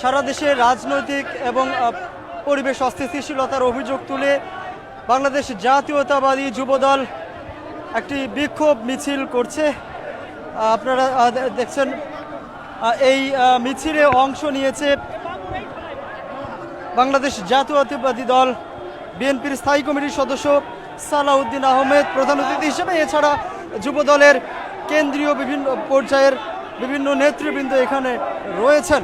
সারা দেশে রাজনৈতিক এবং পরিবেশ অস্থিতিশীলতার অভিযোগ তুলে বাংলাদেশ জাতীয়তাবাদী যুবদল একটি বিক্ষোভ মিছিল করছে। আপনারা দেখছেন এই মিছিলে অংশ নিয়েছে বাংলাদেশ জাতীয়তাবাদী দল বিএনপির স্থায়ী কমিটির সদস্য সালাউদ্দিন আহমেদ প্রধান অতিথি হিসেবে। এছাড়া যুবদলের কেন্দ্রীয় বিভিন্ন পর্যায়ের বিভিন্ন নেতৃবৃন্দ এখানে রয়েছেন।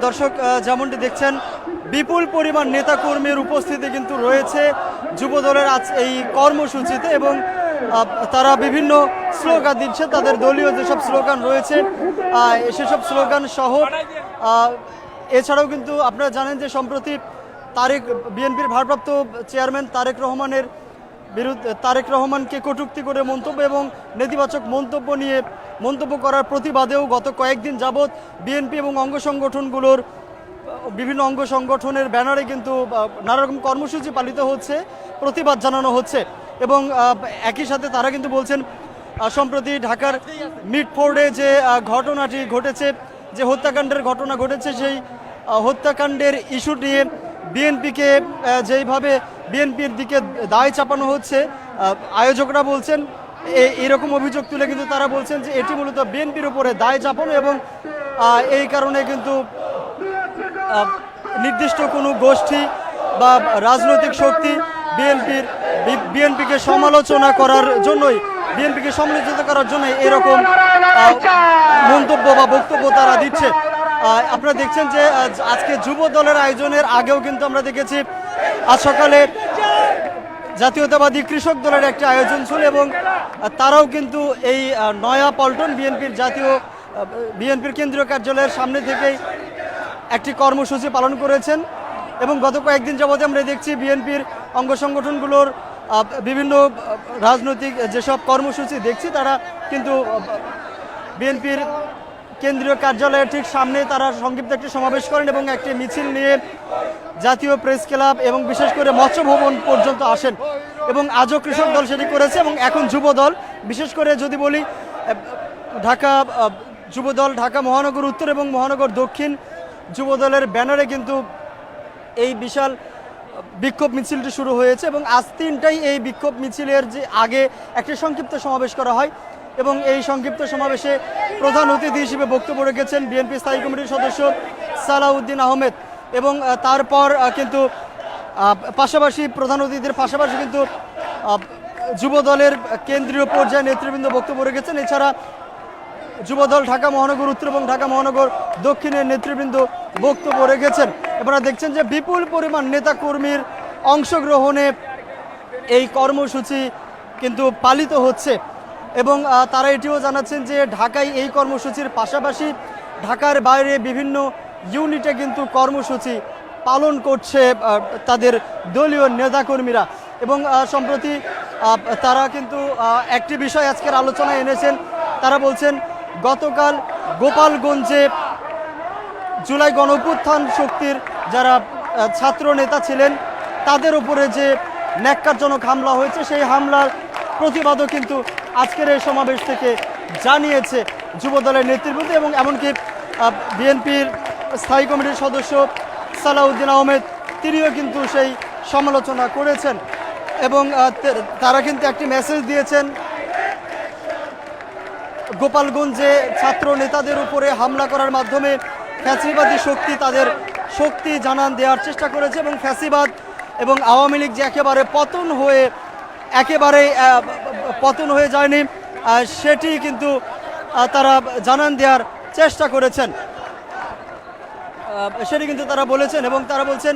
দর্শক যেমনটি দেখছেন বিপুল পরিমাণ নেতাকর্মীর উপস্থিতি কিন্তু রয়েছে যুবদলের আজ এই কর্মসূচিতে, এবং তারা বিভিন্ন স্লোগান দিচ্ছে। তাদের দলীয় যেসব স্লোগান রয়েছে সেসব স্লোগান সহ এছাড়াও কিন্তু আপনারা জানেন যে সম্প্রতি বিএনপির ভারপ্রাপ্ত চেয়ারম্যান তারেক রহমানকে কটূক্তি করে মন্তব্য এবং নেতিবাচক মন্তব্য করার প্রতিবাদেও গত কয়েকদিন যাবৎ বিএনপি এবং বিভিন্ন অঙ্গ সংগঠনের ব্যানারে কিন্তু নানা রকম কর্মসূচি পালিত হচ্ছে, প্রতিবাদ জানানো হচ্ছে। এবং একই সাথে তারা কিন্তু বলছেন সম্প্রতি ঢাকার মিটফোর্ডে যে ঘটনাটি ঘটেছে, যে হত্যাকাণ্ডের ঘটনা ঘটেছে, সেই হত্যাকাণ্ডের ইস্যু নিয়ে বিএনপিকে যেইভাবে বিএনপির দিকে দায় চাপানো হচ্ছে, আয়োজকরা বলছেন এরকম অভিযোগ তুলে কিন্তু তারা বলছেন যে এটি মূলত বিএনপির উপরে দায় চাপানো, এবং এই কারণে কিন্তু নির্দিষ্ট কোনো গোষ্ঠী বা রাজনৈতিক শক্তি বিএনপিকে সমালোচনা করার জন্যই, বিএনপিকে সমালোচিত করার জন্য এরকম মন্তব্য বা বক্তব্য তারা দিচ্ছে। আপনারা দেখছেন যে আজকে যুব দলের আয়োজনের আগেও কিন্তু আমরা দেখেছি আজ সকালে জাতীয়তাবাদী কৃষক দলের একটি আয়োজন ছিল, এবং তারাও কিন্তু এই নয়া পল্টন বিএনপির কেন্দ্রীয় কার্যালয়ের সামনে থেকেই একটি কর্মসূচি পালন করেছেন। এবং গত কয়েকদিন যাবতে আমরা দেখছি বিএনপির অঙ্গ সংগঠনগুলোর বিভিন্ন রাজনৈতিক যেসব কর্মসূচি দেখছি, তারা কিন্তু বিএনপির কেন্দ্রীয় কার্যালয়ের ঠিক সামনে তারা সংক্ষিপ্ত একটি সমাবেশ করেন এবং একটি মিছিল নিয়ে জাতীয় প্রেস ক্লাব এবং বিশেষ করে মৎস্য ভবন পর্যন্ত আসেন। এবং আজও কৃষক দল সেটি করেছে, এবং এখন যুব দল, বিশেষ করে যদি বলি যুবদল ঢাকা মহানগর উত্তর এবং মহানগর দক্ষিণ যুবদলের ব্যানারে কিন্তু এই বিশাল বিক্ষোভ মিছিলটি শুরু হয়েছে। এবং আজ 3টায় এই বিক্ষোভ মিছিলের যে আগে একটি সংক্ষিপ্ত সমাবেশ করা হয়, এবং এই সংক্ষিপ্ত সমাবেশে প্রধান অতিথি হিসেবে বক্তব্য রেখেছেন বিএনপি স্থায়ী কমিটির সদস্য সালাউদ্দিন আহমেদ। এবং তারপর কিন্তু পাশাপাশি প্রধান অতিথির পাশাপাশি কিন্তু যুবদলের কেন্দ্রীয় পর্যায়ে নেতৃবৃন্দ বক্তব্য রেখেছেন। এছাড়া যুবদল ঢাকা মহানগর উত্তর এবং ঢাকা মহানগর দক্ষিণের নেতৃবৃন্দ বক্তব্য রেখেছেন। আপনারা দেখছেন যে বিপুল পরিমাণ নেতাকর্মীর অংশগ্রহণে এই কর্মসূচি কিন্তু পালিত হচ্ছে। এবং তারা এটিও জানাচ্ছেন যে ঢাকায় এই কর্মসূচির পাশাপাশি ঢাকার বাইরে বিভিন্ন ইউনিটে কিন্তু কর্মসূচি পালন করছে তাদের দলীয় নেতাকর্মীরা। এবং সম্প্রতি তারা কিন্তু একটি বিষয় আজকের আলোচনায় এনেছেন। তারা বলছেন গতকাল গোপালগঞ্জে জুলাই গণঅভ্যুত্থান শক্তির যারা ছাত্র নেতা ছিলেন তাদের উপরে যে ন্যাক্কারজনক হামলা হয়েছে, সেই হামলার প্রতিবাদও কিন্তু আজকের এই সমাবেশ থেকে জানিয়েছে যুবদলের নেতৃবৃন্দ। এবং এমনকি বিএনপির স্থায়ী কমিটির সদস্য সালাউদ্দিন আহমেদ তিনিও কিন্তু সেই সমালোচনা করেছেন। এবং তারা কিন্তু একটি মেসেজ দিয়েছেন, গোপালগঞ্জে ছাত্র নেতাদের উপরে হামলা করার মাধ্যমে ফ্যাসিবাদী শক্তি তাদের শক্তি জানান দেওয়ার চেষ্টা করেছে, এবং ফ্যাসিবাদ এবং আওয়ামী লীগ যে একেবারে পতন হয়ে যায়নি সেটি কিন্তু তারা জানান দেওয়ার চেষ্টা করেছেন, সেটি কিন্তু তারা বলেছেন। এবং তারা বলছেন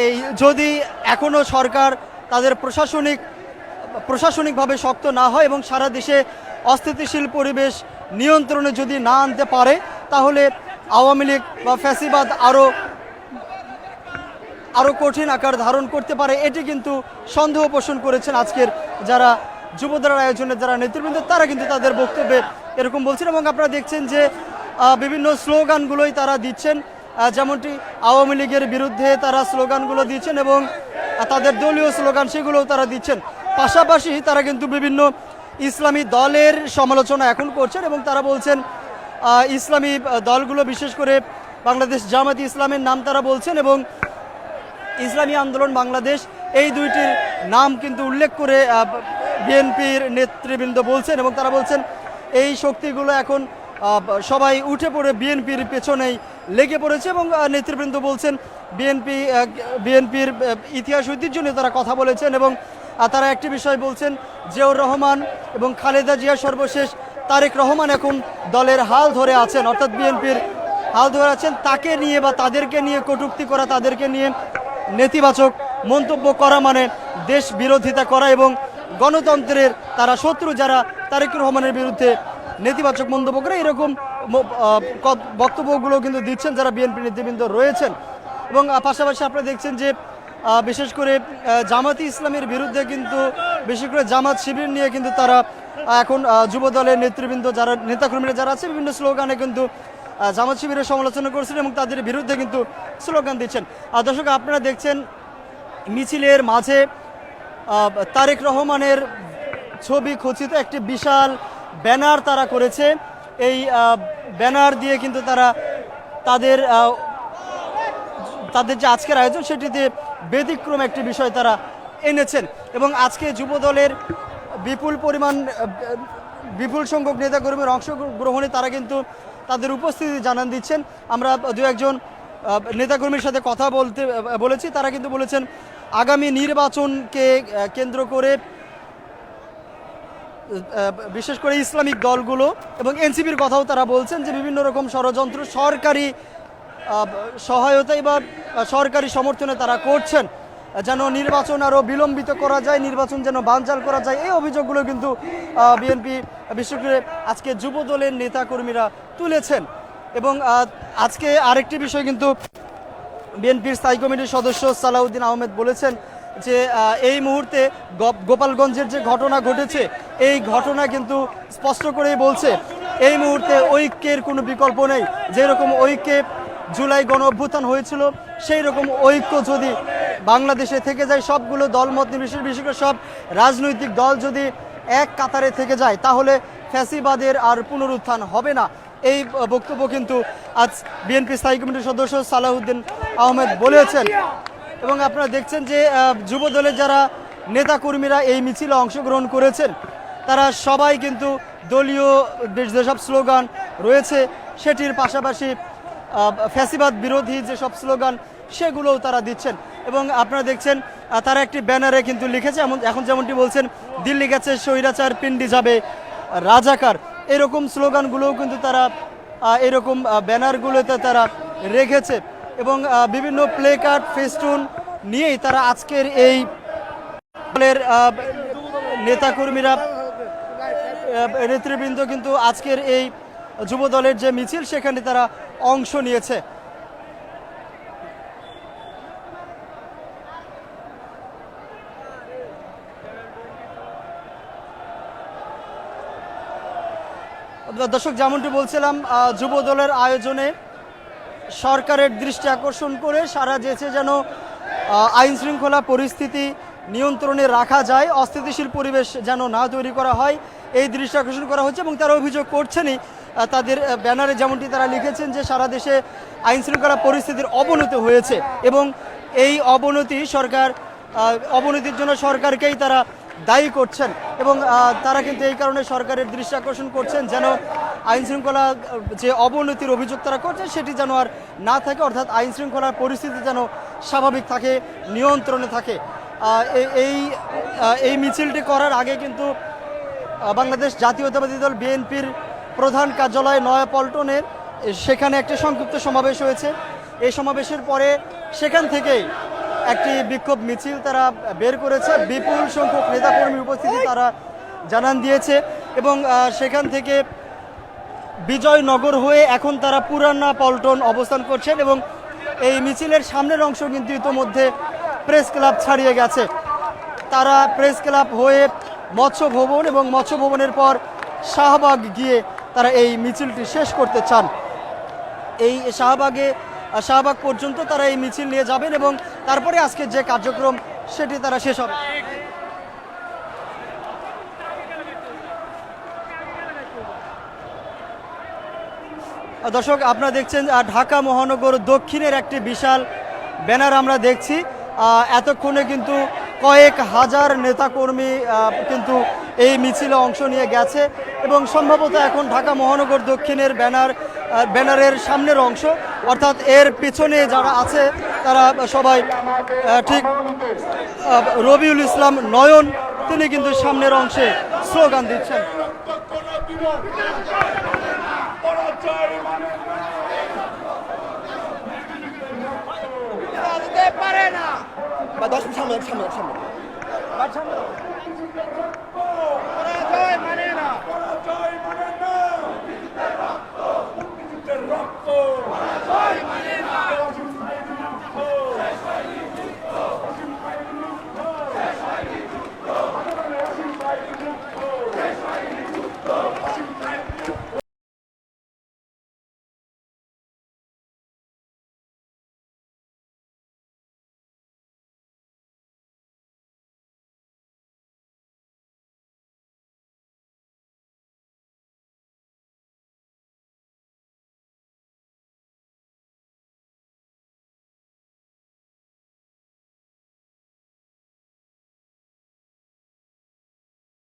এই যদি এখনও সরকার তাদের প্রশাসনিকভাবে শক্ত না হয় এবং সারা দেশে অস্থিতিশীল পরিবেশ নিয়ন্ত্রণে যদি না আনতে পারে, তাহলে আওয়ামী লীগ বা ফ্যাসিবাদ আরও কঠিন আকার ধারণ করতে পারে। এটি কিন্তু সন্দেহ পোষণ করেছেন আজকের যারা যুবদলের আয়োজনের যারা নেতৃবৃন্দ, তারা কিন্তু তাদের বক্তব্যে এরকম বলছেন। এবং আপনারা দেখছেন যে বিভিন্ন স্লোগানগুলোই তারা দিচ্ছেন, যেমনটি আওয়ামী লীগের বিরুদ্ধে তারা স্লোগানগুলো দিচ্ছেন, এবং তাদের দলীয় স্লোগান সেগুলোও তারা দিচ্ছেন। পাশাপাশি তারা কিন্তু বিভিন্ন ইসলামী দলের সমালোচনা এখন করছেন এবং তারা বলছেন ইসলামী দলগুলো বিশেষ করে বাংলাদেশ জামায়াতে ইসলামের নাম তারা বলছেন এবং ইসলামী আন্দোলন বাংলাদেশ এই দুইটির নাম কিন্তু উল্লেখ করে বিএনপির নেতৃবৃন্দ বলছেন এবং তারা বলছেন এই শক্তিগুলো এখন সবাই উঠে পড়ে বিএনপির পেছনেই লেগে পড়েছে এবং নেতৃবৃন্দ বলছেন বিএনপির ইতিহাস ঐতিহ্য নিয়ে তারা কথা বলেছেন এবং তারা একটি বিষয় বলছেন জিয়াউর রহমান এবং খালেদা জিয়া সর্বশেষ তারেক রহমান এখন দলের হাল ধরে আছেন, অর্থাৎ বিএনপির হাল ধরে আছেন। তাকে নিয়ে বা তাদেরকে নিয়ে কটূক্তি করা, তাদেরকে নিয়ে নেতিবাচক মন্তব্য করা মানে দেশ বিরোধিতা করা এবং গণতন্ত্রের তারা শত্রু যারা তারেক রহমানের বিরুদ্ধে নেতিবাচক মন্তব্য করে এরকম বক্তব্যগুলো কিন্তু দিচ্ছেন যারা বিএনপি নেতৃবৃন্দ রয়েছেন। এবং পাশাপাশি আপনারা দেখছেন যে বিশেষ করে জামাতি ইসলামের বিরুদ্ধে কিন্তু বিশেষ করে জামাত শিবির নিয়ে কিন্তু তারা এখন যুব দলের নেতৃবৃন্দ যারা নেতাকর্মীরা যারা আছে বিভিন্ন স্লোগানে কিন্তু জামাত শিবিরের সমালোচনা করছেন এবং তাদের বিরুদ্ধে কিন্তু স্লোগান দিচ্ছেন। দর্শক আপনারা দেখছেন মিছিলের মাঝে তারেক রহমানের ছবি খচিত একটি বিশাল ব্যানার তারা করেছে। এই ব্যানার দিয়ে কিন্তু তারা তাদের যে আজকের আয়োজন সেটিতে ব্যতিক্রম একটি বিষয় তারা এনেছেন এবং আজকে যুব দলের বিপুল সংখ্যক নেতাকর্মীর অংশগ্রহণে তারা কিন্তু তাদের উপস্থিতি জানান দিচ্ছেন। আমরা দু একজন নেতাকর্মীর সাথে কথা বলেছি, তারা কিন্তু বলেছেন আগামী নির্বাচনকে কেন্দ্র করে বিশেষ করে ইসলামিক দলগুলো এবং এনসিপির কথাও তারা বলছেন যে বিভিন্ন রকম ষড়যন্ত্র সরকারি সহায়তায় বা সরকারি সমর্থনে তারা করছেন যেন নির্বাচন আরও বিলম্বিত করা যায়, নির্বাচন যেন বানচাল করা যায়। এই অভিযোগগুলো কিন্তু বিএনপি বিশেষ করে আজকে যুব দলের নেতাকর্মীরা তুলেছেন। এবং আজকে আরেকটি বিষয় কিন্তু বিএনপির স্থায়ী কমিটির সদস্য সালাউদ্দিন আহমেদ বলেছেন যে এই মুহূর্তে গোপালগঞ্জের যে ঘটনা ঘটেছে এই ঘটনা কিন্তু স্পষ্ট করেই বলছে এই মুহূর্তে ঐক্যের কোনো বিকল্প নেই। যেরকম ঐক্যে জুলাই গণ অভ্যুত্থান হয়েছিল সেই রকম ঐক্য যদি বাংলাদেশে থেকে যায়, সবগুলো দলমত নির্বিশেষে বিশেষ করে সব রাজনৈতিক দল যদি এক কাতারে থেকে যায় তাহলে ফ্যাসিবাদের আর পুনরুত্থান হবে না। এই বক্তব্য কিন্তু আজ বিএনপি স্থায়ী কমিটির সদস্য সালাউদ্দিন আহমেদ বলেছেন। এবং আপনারা দেখছেন যে যুব দলের যারা নেতাকর্মীরা এই মিছিলে অংশগ্রহণ করেছেন তারা সবাই কিন্তু দলীয় যেসব স্লোগান রয়েছে সেটির পাশাপাশি ফ্যাসিবাদ বিরোধী যেসব স্লোগান সেগুলোও তারা দিচ্ছেন। এবং আপনারা দেখছেন তারা একটি ব্যানারে কিন্তু লিখেছে এখন যেমনটি বলছেন দিল্লি গেছে স্বৈরাচার পিন্ডি যাবে রাজাকার, এরকম স্লোগানগুলোও কিন্তু তারা এরকম ব্যানারগুলোতে তারা রেখেছে এবং বিভিন্ন প্লে কার্ড ফেস্টুন নিয়েই তারা আজকের এই দলের নেতাকর্মীরা নেতৃবৃন্দ কিন্তু আজকের এই যুব দলের যে মিছিল সেখানে তারা অংশ নিয়েছে। দর্শক যেমনটি বলছিলাম যুব দলের আয়োজনে সরকারের দৃষ্টি আকর্ষণ করে সারা দেশে যেন আইন শৃঙ্খলা পরিস্থিতি নিয়ন্ত্রণে রাখা যায়, অস্থিতিশীল পরিবেশ যেন না তৈরি করা হয় এই দৃষ্টি আকর্ষণ করা হচ্ছে। এবং তারা অভিযোগ করছেনই তাদের ব্যানারে যেমনটি তারা লিখেছেন যে সারা দেশে আইন শৃঙ্খলা পরিস্থিতির অবনতি হয়েছে এবং এই অবনতির জন্য সরকারকেই তারা দায়ী করছেন এবং তারা কিন্তু এই কারণে সরকারের দৃষ্টি আকর্ষণ করছেন যেন আইন শৃঙ্খলা যে অবনতির অভিযোগ তারা করছে সেটি যেন আর না থাকে, অর্থাৎ আইন শৃঙ্খলার পরিস্থিতি যেন স্বাভাবিক থাকে, নিয়ন্ত্রণে থাকে। এই মিছিলটি করার আগে কিন্তু বাংলাদেশ জাতীয়তাবাদী দল বিএনপির প্রধান কার্যালয় নয়াপল্টনে সেখানে একটি সংক্ষিপ্ত সমাবেশ হয়েছে। এই সমাবেশের পরে সেখান থেকেই একটি বিক্ষোভ মিছিল তারা বের করেছে, বিপুল সংখ্যক নেতাকর্মীর উপস্থিতি তারা জানান দিয়েছে এবং সেখান থেকে বিজয়নগর হয়ে এখন তারা পুরানা পল্টন অবস্থান করছেন এবং এই মিছিলের সামনের অংশ কিন্তু ইতোমধ্যে প্রেস ক্লাব ছাড়িয়ে গেছে। তারা প্রেস ক্লাব হয়ে মৎস্য ভবন এবং মৎস্য ভবনের পর শাহবাগ গিয়ে তারা এই মিছিলটি শেষ করতে চান। এই শাহবাগ পর্যন্ত তারা এই মিছিল নিয়ে যাবেন এবং তারপরে আজকে যে কার্যক্রম সেটি তারা শেষ হবে। দর্শক আপনারা দেখছেন ঢাকা মহানগর দক্ষিণের একটি বিশাল ব্যানার আমরা দেখছি। এতক্ষণে কিন্তু কয়েক হাজার নেতাকর্মী কিন্তু এই মিছিলে অংশ নিয়ে গেছে এবং সম্ভবত এখন ঢাকা মহানগর দক্ষিণের ব্যানারের সামনের অংশ অর্থাৎ এর পিছনে যারা আছে তারা সবাই ঠিক রবিউল ইসলাম নয়ন তিনি কিন্তু সামনের অংশে স্লোগান দিচ্ছেন। পারে না 10 সামনে